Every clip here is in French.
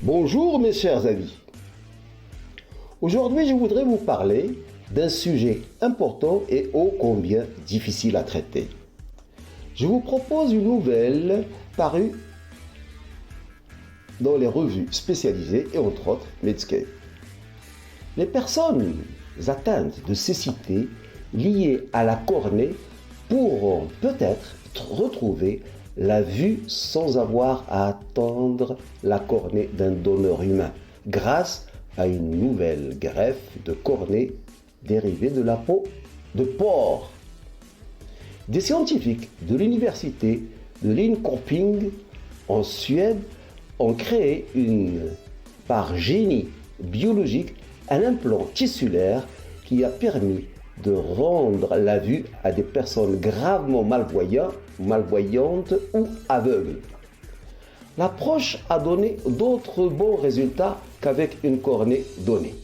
Bonjour mes chers amis. Aujourd'hui, je voudrais vous parler d'un sujet important et ô combien difficile à traiter. Je vous propose une nouvelle parue dans les revues spécialisées et entre autres Medscape. Les personnes atteintes de cécité liées à la cornée pourront peut-être retrouver la vue sans avoir à attendre la cornée d'un donneur humain grâce à une nouvelle greffe de cornée dérivée de la peau de porc. Des scientifiques de l'université de Linköping en Suède ont créé par génie biologique un implant tissulaire qui a permis de rendre la vue à des personnes gravement malvoyantes ou aveugles. L'approche a donné d'autres bons résultats qu'avec une cornée donnée.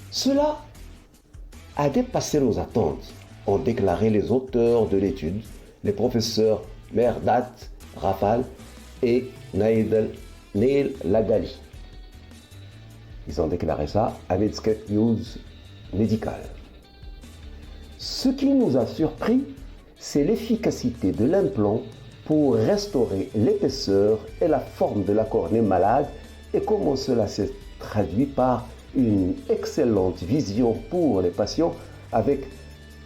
Cela a dépassé nos attentes, ont déclaré les auteurs de l'étude, les professeurs Mehrdad Rafal et Neil Lagali. Ils ont déclaré ça à Medscape News Medical. Ce qui nous a surpris, c'est l'efficacité de l'implant pour restaurer l'épaisseur et la forme de la cornée malade et comment cela s'est traduit par une excellente vision pour les patients avec,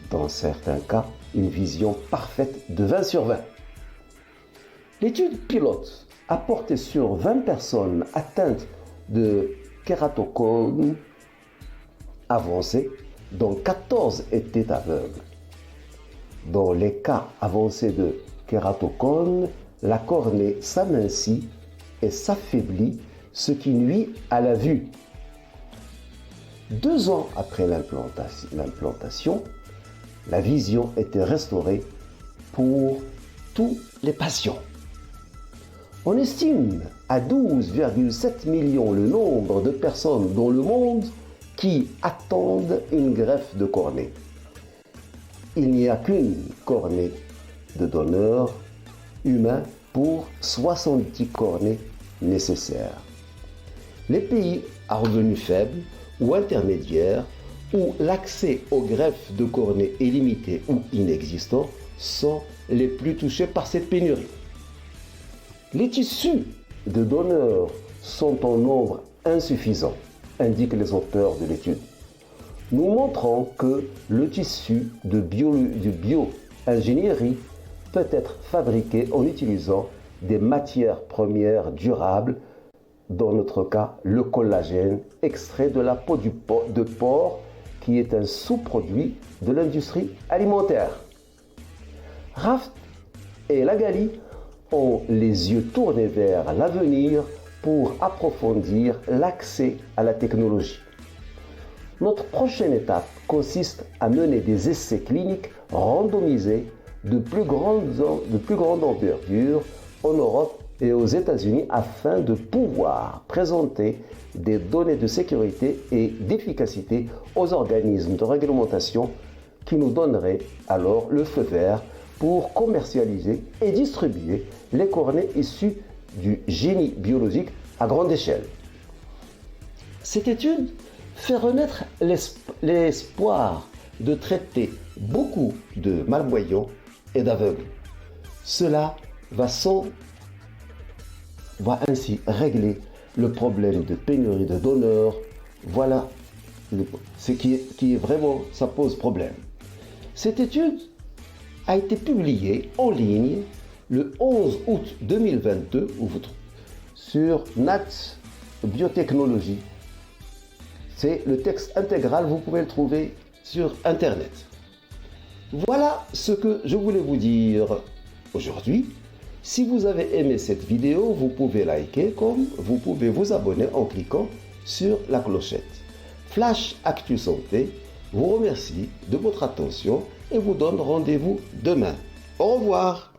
dans certains cas, une vision parfaite de 20 sur 20. L'étude pilote a porté sur 20 personnes atteintes de kératocone avancé, dont 14 étaient aveugles. Dans les cas avancés de kératocone, la cornée s'amincit et s'affaiblit, ce qui nuit à la vue. 2 ans après l'implantation, la vision était restaurée pour tous les patients. On estime à 12,7 millions le nombre de personnes dans le monde qui attendent une greffe de cornée. Il n'y a qu'une cornée de donneur humain pour 70 cornées nécessaires. Les pays à revenus faibles ou intermédiaires où l'accès aux greffes de cornée est limité ou inexistant sont les plus touchés par cette pénurie. Les tissus de donneurs sont en nombre insuffisant, indiquent les auteurs de l'étude. Nous montrons que le tissu de bio-ingénierie peut être fabriqué en utilisant des matières premières durables, dans notre cas le collagène extrait de la peau de porc qui est un sous-produit de l'industrie alimentaire. Raft et Lagali ont les yeux tournés vers l'avenir pour approfondir l'accès à la technologie. Notre prochaine étape consiste à mener des essais cliniques randomisés de plus grande envergure en Europe et aux États-Unis afin de pouvoir présenter des données de sécurité et d'efficacité aux organismes de réglementation qui nous donneraient alors le feu vert pour commercialiser et distribuer les cornées issues du génie biologique à grande échelle. Cette étude fait renaître l'espoir de traiter beaucoup de malvoyants et d'aveugles. Cela va ainsi régler le problème de pénurie de donneurs. Voilà ce qui est vraiment, ça pose problème. Cette étude a été publiée en ligne le 11 août 2022 sur Nat Biotechnology. C'est le texte intégral, vous pouvez le trouver sur Internet. Voilà ce que je voulais vous dire aujourd'hui. Si vous avez aimé cette vidéo, vous pouvez liker comme vous pouvez vous abonner en cliquant sur la clochette. Flash Actu Santé vous remercie de votre attention et vous donne rendez-vous demain. Au revoir.